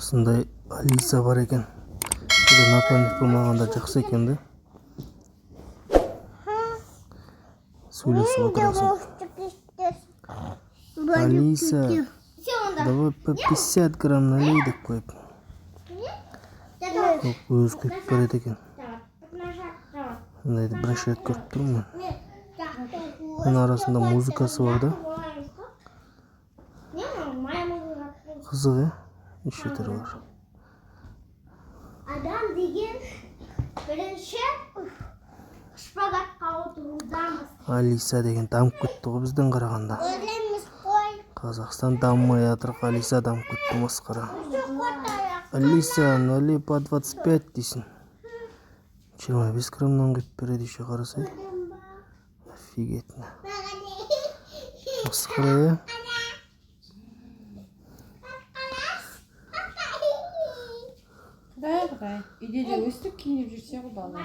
Осындай Алиса бар екен. Бұл напарник болмағанда жақсы екен да. Сөйлесіп отырасың. Алиса, давай по 50 грамм налей деп қойып. Өзі құйып береді екен. Мындайды бірінші рет көріп тұрмын. Оның арасында музыкасы бар да. Қызық, неше түрі бар. Адам деген бірінші шпагатқа отырудамыз. Алиса деген дамып кетті ғой бізден қарағанда. Өлеміз қой. Қазақстан дамымай жатыр, Алиса дамып кетті масқара. Алиса, налей по 25 дейсің. 25 граммнан құйып береді еще қарасай. Офигетно. Масқара, Құдай, үйде де өстіп киініп жүрсе ғой бала.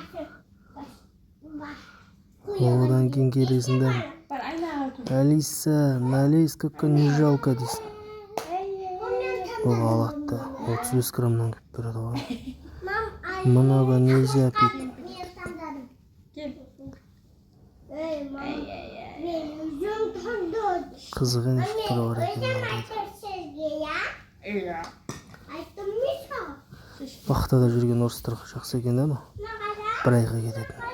Одан кейін келесіңдер. Бар, айнаға тұр. Алиса, налей, сколько не жалко дейсің. Ол алады, 35 граммнан құйып береді ғой. Много нельзя пить. Кел. Қызығы неше түрі бар екен мынандай. Бақтада жүрген орыстарға жақсы екен да, бір айға кететін.